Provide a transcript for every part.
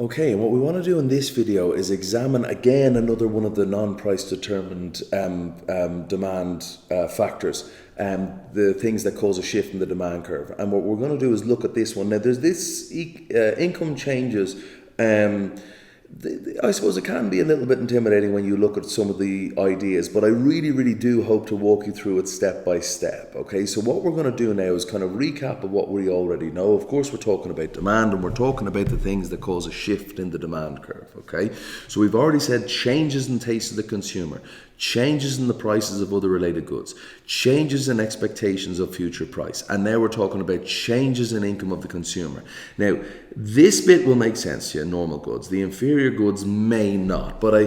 Okay, and what we want to do in this video is examine again another one of the non-price determined demand factors, the things that cause a shift in the demand curve. And what we're going to do is look at this one. Now, there's this income changes. I suppose it can be a little bit intimidating when you look at some of the ideas, but I really do hope to walk you through it step by step. Okay, so what we're going to do now is kind of recap of what we already know. Of course, we're talking about demand, and we're talking about the things that cause a shift in the demand curve. Okay, so we've already said changes in taste of the consumer, changes in the prices of other related goods, changes in expectations of future price, and now we're talking about changes in income of the consumer. Now, this bit will make sense to you, normal goods. The inferior goods may not, but I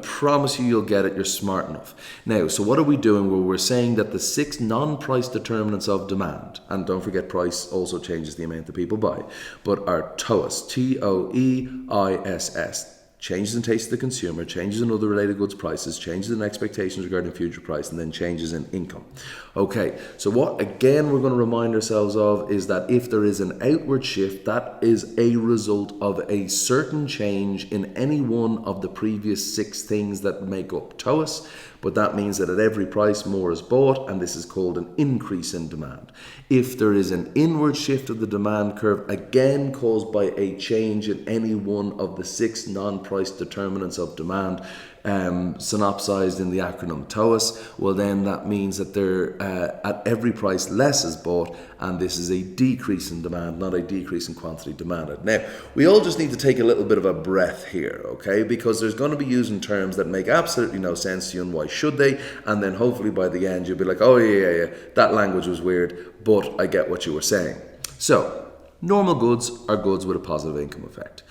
promise you'll get it. You're smart enough. Now, so what are we doing? Well, we're saying that the 6 non-price determinants of demand, and don't forget price also changes the amount that people buy, but are TOIS, TOEISS. Changes in taste of the consumer, changes in other related goods prices, changes in expectations regarding future price, and then changes in income. Okay, so what again we're going to remind ourselves of is that if there is an outward shift, that is a result of a certain change in any one of the previous 6 things that make up TOIS, but that means that at every price more is bought, and this is called an increase in demand. If there is an inward shift of the demand curve, again caused by a change in any one of the 6 non-price determinants of demand, synopsized in the acronym TOIS, well then that means that at every price less is bought, and this is a decrease in demand, not a decrease in quantity demanded. Now, we all just need to take a little bit of a breath here, okay, because there's going to be using terms that make absolutely no sense to you, and why should they? And then hopefully by the end you'll be like, oh yeah, that language was weird, but I get what you were saying. So, normal goods are goods with a positive income effect.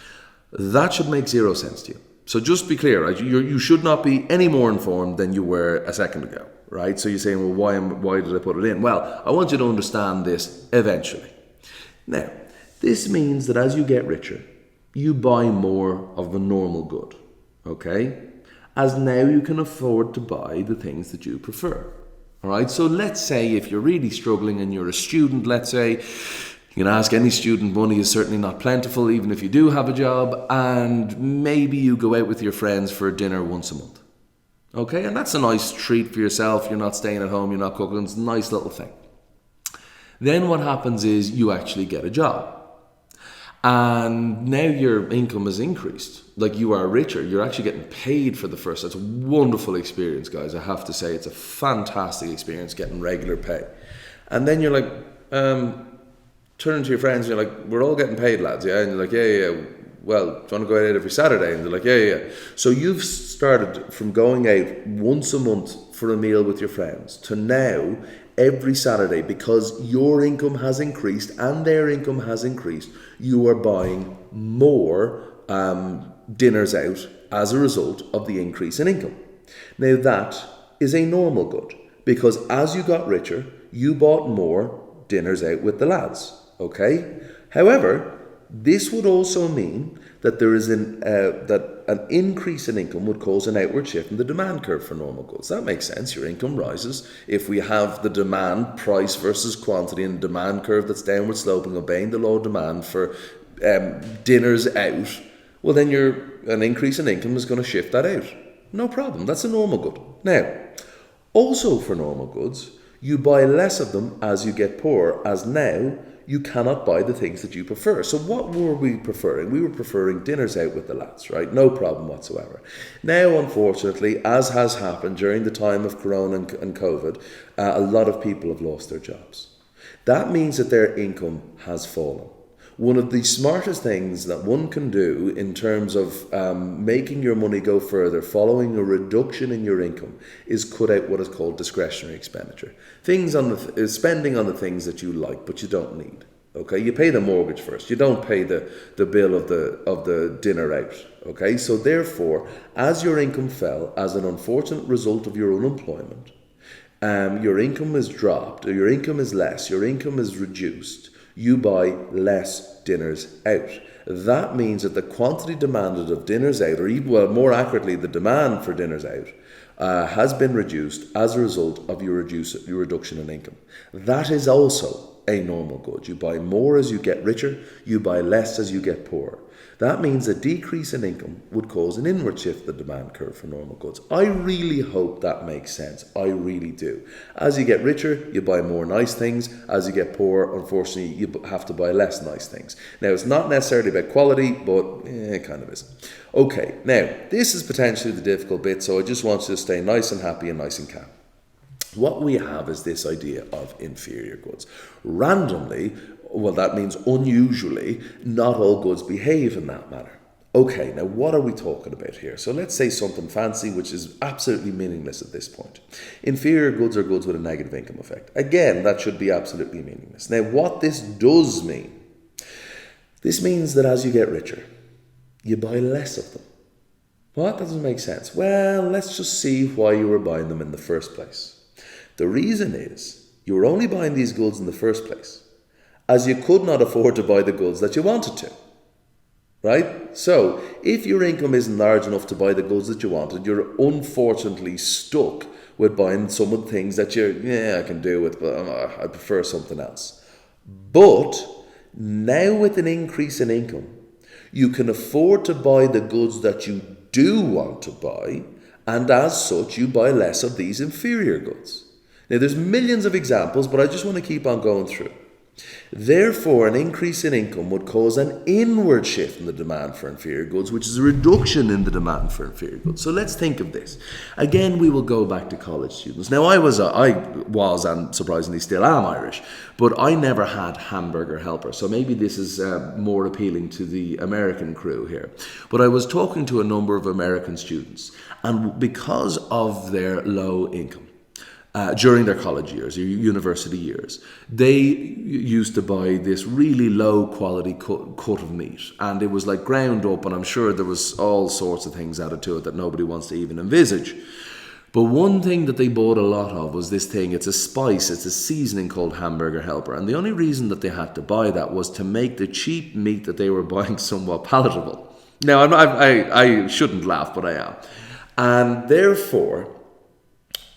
That should make 0 sense to you. So just be clear, right? You should not be any more informed than you were a second ago, right? So you're saying, well, why did I put it in? Well, I want you to understand this eventually. Now, this means that as you get richer, you buy more of a normal good, okay? As now you can afford to buy the things that you prefer, all right? So let's say if you're really struggling and you're a student, let's say, you can ask any student, money is certainly not plentiful, even if you do have a job, and maybe you go out with your friends for dinner once a month. Okay, and that's a nice treat for yourself. You're not staying at home, you're not cooking, it's a nice little thing. Then what happens is you actually get a job. And now your income has increased. Like, you are richer. You're actually getting paid for the first. That's a wonderful experience, guys. I have to say, it's a fantastic experience getting regular pay. And then you're like, turning to your friends and you're like, we're all getting paid, lads, yeah? And you're like, yeah. Well, do you want to go out every Saturday? And they're like, yeah. So you've started from going out once a month for a meal with your friends to now every Saturday, because your income has increased and their income has increased. You are buying more dinners out as a result of the increase in income. Now that is a normal good, because as you got richer, you bought more dinners out with the lads. Okay. However, this would also mean that there is an increase in income would cause an outward shift in the demand curve for normal goods. That makes sense. Your income rises. If we have the demand, price versus quantity, and demand curve that's downward sloping, obeying the law of demand for dinners out, well then an increase in income is going to shift that out. No problem. That's a normal good. Now, also for normal goods, you buy less of them as you get poorer, as now you cannot buy the things that you prefer. So what were we preferring? We were preferring dinners out with the lads, right? No problem whatsoever. Now, unfortunately, as has happened during the time of Corona and COVID, a lot of people have lost their jobs. That means that their income has fallen. One of the smartest things that one can do in terms of making your money go further, following a reduction in your income, is cut out what is called discretionary expenditure. Spending on the things that you like but you don't need. Okay, you pay the mortgage first. You don't pay the bill of the dinner out. Okay, so therefore, as your income fell as an unfortunate result of your unemployment, your income is dropped, or your income is less, your income is reduced. You buy less dinners out. That means that the quantity demanded of dinners out, or even, well, more accurately, the demand for dinners out, has been reduced as a result of your reduction in income. That is also a normal good. You buy more as you get richer, you buy less as you get poorer. That means a decrease in income would cause an inward shift in the demand curve for normal goods. I really hope that makes sense. I really do. As you get richer, you buy more nice things. As you get poorer, unfortunately, you have to buy less nice things. Now, it's not necessarily about quality, but it kind of is. Okay, now, this is potentially the difficult bit, so I just want you to stay nice and happy and nice and calm. What we have is this idea of inferior goods. Randomly, well, that means unusually, not all goods behave in that manner. Okay, now what are we talking about here? So let's say something fancy, which is absolutely meaningless at this point. Inferior goods are goods with a negative income effect. Again, that should be absolutely meaningless. Now, what this does mean, this means that as you get richer, you buy less of them. What? That doesn't make sense. Well, let's just see why you were buying them in the first place. The reason is you were only buying these goods in the first place as you could not afford to buy the goods that you wanted to, right? So if your income isn't large enough to buy the goods that you wanted, you're unfortunately stuck with buying some of the things that I can do it, but I prefer something else. But now with an increase in income, you can afford to buy the goods that you do want to buy, and as such, you buy less of these inferior goods. Now, there's millions of examples, but I just want to keep on going through. Therefore, an increase in income would cause an inward shift in the demand for inferior goods, which is a reduction in the demand for inferior goods. So let's think of this. Again, we will go back to college students. Now, I was and surprisingly still am Irish, but I never had hamburger helper. So maybe this is more appealing to the American crew here. But I was talking to a number of American students, and because of their low income, during their college years, or university years, they used to buy this really low quality cut of meat, and it was like ground up, and I'm sure there was all sorts of things added to it that nobody wants to even envisage. But one thing that they bought a lot of was this thing, it's a spice, it's a seasoning called hamburger helper, and the only reason that they had to buy that was to make the cheap meat that they were buying somewhat palatable. Now, I shouldn't laugh, but I am. And therefore,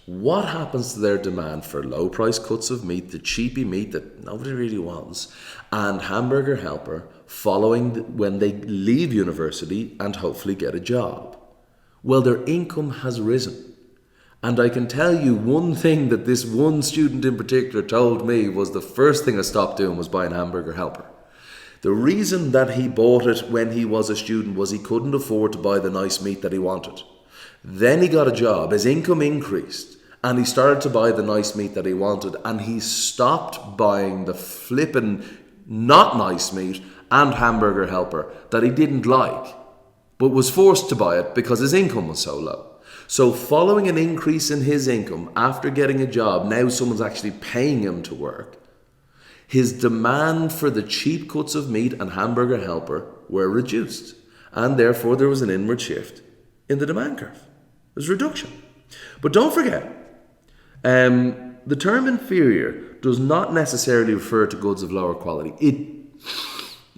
what happens to their demand for low price cuts of meat, the cheapy meat that nobody really wants, and hamburger helper following when they leave university and hopefully get a job? Well, their income has risen. And I can tell you one thing that this one student in particular told me was the first thing I stopped doing was buying hamburger helper. The reason that he bought it when he was a student was he couldn't afford to buy the nice meat that he wanted. Then he got a job, his income increased, and he started to buy the nice meat that he wanted, and he stopped buying the flippin' not nice meat and hamburger helper that he didn't like, but was forced to buy it because his income was so low. So following an increase in his income after getting a job, now someone's actually paying him to work, his demand for the cheap cuts of meat and hamburger helper were reduced, and therefore there was an inward shift in the demand curve. There's a reduction. But don't forget, the term inferior does not necessarily refer to goods of lower quality.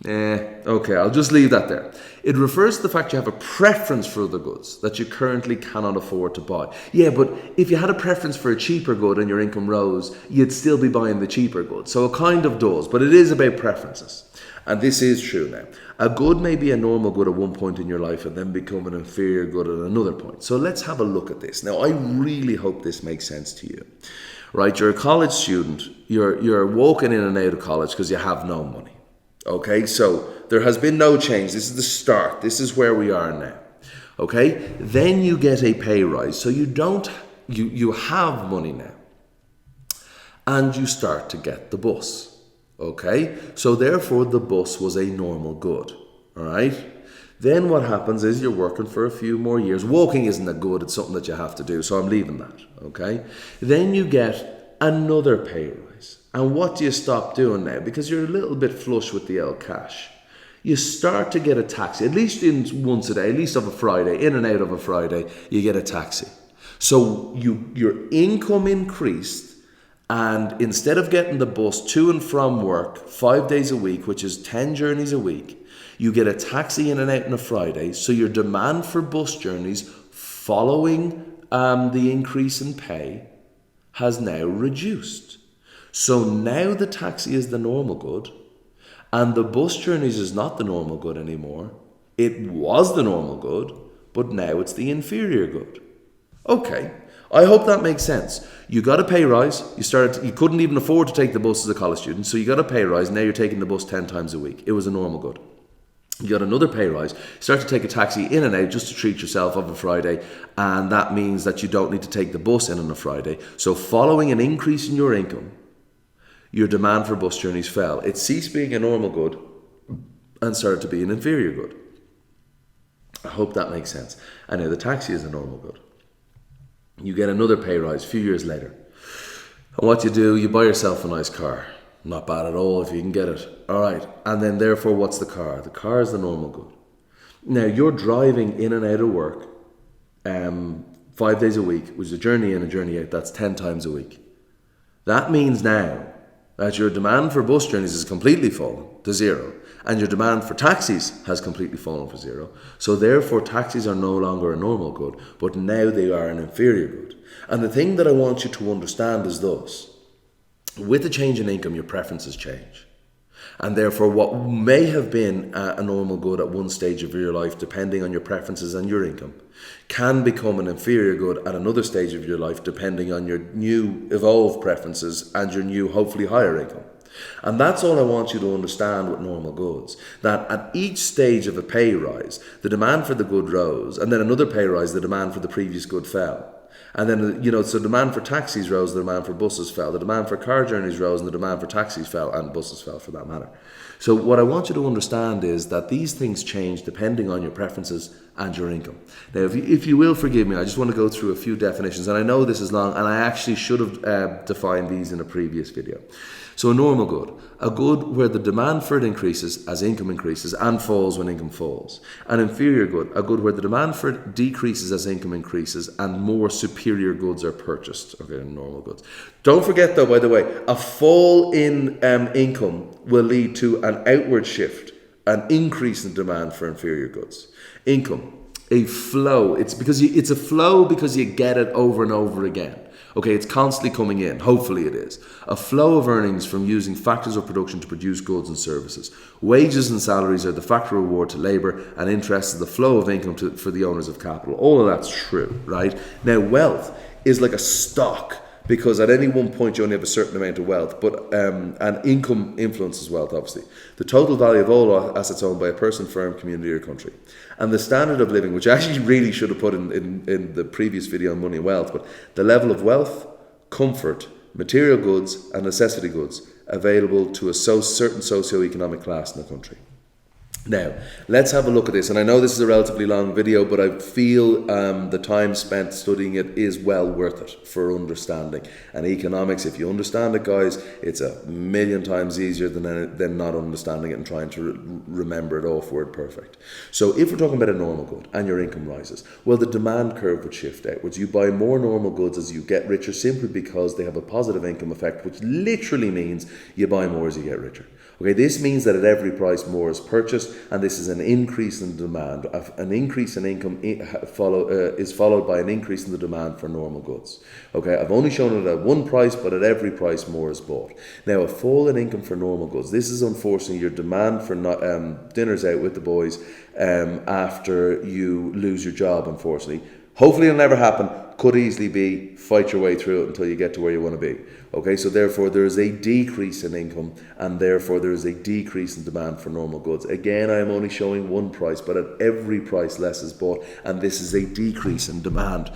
Okay, I'll just leave that there. It refers to the fact you have a preference for the goods that you currently cannot afford to buy. Yeah, but if you had a preference for a cheaper good and your income rose, you'd still be buying the cheaper good. So it kind of does, but it is about preferences. And this is true now. A good may be a normal good at one point in your life and then become an inferior good at another point. So let's have a look at this. Now, I really hope this makes sense to you. Right, you're a college student. You're walking in and out of college because you have no money. Okay, so there has been no change. This is the start. This is where we are now. Okay, then you get a pay rise. So you have money now. And you start to get the bus. Okay, so therefore the bus was a normal good. All right. Then what happens is you're working for a few more years. Walking isn't a good, it's something that you have to do, so I'm leaving that, okay? Then you get another pay rise. And what do you stop doing now? Because you're a little bit flush with the old cash. You start to get a taxi, at least once a day, at least of a Friday, in and out of a Friday, you get a taxi. So your income increased, and instead of getting the bus to and from work 5 days a week, which is 10 journeys a week, you get a taxi in and out on a Friday, so your demand for bus journeys following the increase in pay has now reduced. So now the taxi is the normal good, and the bus journeys is not the normal good anymore. It was the normal good, but now it's the inferior good. Okay, I hope that makes sense. You got a pay rise. You couldn't even afford to take the bus as a college student, so you got a pay rise. Now you're taking the bus 10 times a week. It was a normal good. You got another pay rise. You start to take a taxi in and out just to treat yourself on a Friday, and that means that you don't need to take the bus in on a Friday. So following an increase in your income, your demand for bus journeys fell. It ceased being a normal good and started to be an inferior good. I hope that makes sense. And now the taxi is a normal good. You get another pay rise a few years later. And what do, you buy yourself a nice car. Not bad at all if you can get it. All right. And then therefore, what's the car? The car is the normal good. Now, you're driving in and out of work 5 days a week, which is a journey in, a journey out. That's 10 times a week. That means now that your demand for bus journeys has completely fallen to zero, and your demand for taxis has completely fallen for zero. So therefore, taxis are no longer a normal good, but now they are an inferior good. And the thing that I want you to understand is this. With a change in income, your preferences change. And therefore, what may have been a normal good at one stage of your life, depending on your preferences and your income, can become an inferior good at another stage of your life, depending on your new evolved preferences and your new, hopefully higher income. And that's all I want you to understand with normal goods, that at each stage of a pay rise, the demand for the good rose, and then another pay rise, the demand for the previous good fell. And then, so demand for taxis rose, the demand for buses fell. The demand for car journeys rose, and the demand for taxis fell, and buses fell for that matter. So what I want you to understand is that these things change depending on your preferences and your income. Now, if you will forgive me, I just want to go through a few definitions. And I know this is long, and I actually should have defined these in a previous video. So a normal good, a good where the demand for it increases as income increases and falls when income falls. An inferior good, a good where the demand for it decreases as income increases and more superior goods are purchased. Okay, normal goods. Don't forget though, by the way, a fall in income will lead to an outward shift, an increase in demand for inferior goods. Income, a flow. It's a flow because you get it over and over again. Okay, it's constantly coming in. Hopefully it is. A flow of earnings from using factors of production to produce goods and services. Wages and salaries are the factor of reward to labour, and interest is the flow of income for the owners of capital. All of that's true, right? Now, wealth is like a stock, because at any one point you only have a certain amount of wealth, but and income influences wealth, obviously. The total value of all assets owned by a person, firm, community or country. And the standard of living, which I actually really should have put in the previous video on money and wealth, but the level of wealth, comfort, material goods and necessity goods available to a certain socio-economic class in the country. Now, let's have a look at this. And I know this is a relatively long video, but I feel the time spent studying it is well worth it for understanding. And economics, if you understand it, guys, it's a million times easier than not understanding it and trying to remember it off word perfect. So if we're talking about a normal good and your income rises, well, the demand curve would shift outwards. You buy more normal goods as you get richer simply because they have a positive income effect, which literally means you buy more as you get richer. Okay, this means that at every price more is purchased, and this is an increase in demand. An increase in income is followed by an increase in the demand for normal goods. Okay, I've only shown it at one price, but at every price more is bought. Now, a fall in income for normal goods. This is unfortunately your demand for dinners out with the boys after you lose your job, unfortunately. Hopefully it'll never happen. Could easily be fight your way through it until you get to where you want to be. Okay, so therefore there is a decrease in income, and therefore there is a decrease in demand for normal goods. Again, I am only showing one price, but at every price less is bought, and this is a decrease in demand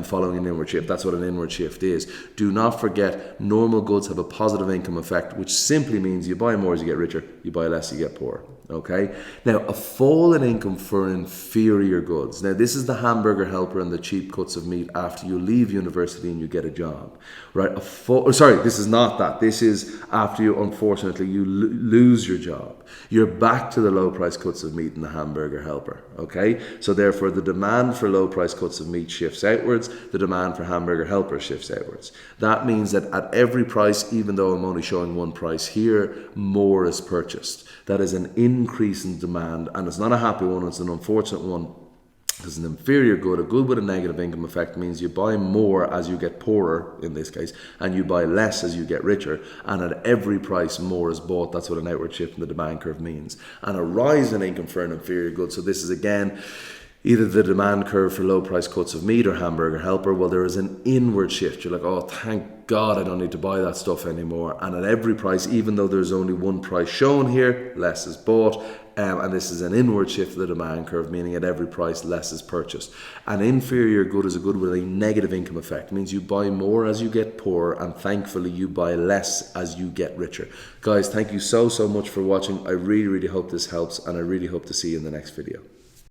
following an inward shift. That's what an inward shift is. Do not forget, normal goods have a positive income effect, which simply means you buy more as you get richer, you buy less, you get poorer. Okay, now a fall in income for inferior goods. Now this is the hamburger helper and the cheap cuts of meat after you leave university and you get a job, right? This is not that. This is after you, unfortunately, you lose your job. You're back to the low price cuts of meat and the hamburger helper. Okay, so therefore the demand for low price cuts of meat shifts outwards. The demand for hamburger helper shifts outwards. That means that at every price, even though I'm only showing one price here, more is purchased. That is an increase in demand, and it's not a happy one, it's an unfortunate one. Because an inferior good, a good with a negative income effect, means you buy more as you get poorer, in this case, and you buy less as you get richer. And at every price, more is bought. That's what an outward shift in the demand curve means. And a rise in income for an inferior good. So this is, again, either the demand curve for low price cuts of meat or hamburger helper. Well, there is an inward shift. You're like, oh, thank God I don't need to buy that stuff anymore. And at every price, even though there's only one price shown here, less is bought. And this is an inward shift of the demand curve, meaning at every price, less is purchased. An inferior good is a good with a negative income effect. It means you buy more as you get poorer, and thankfully you buy less as you get richer. Guys, thank you so much for watching. I really, really hope this helps, and I really hope to see you in the next video.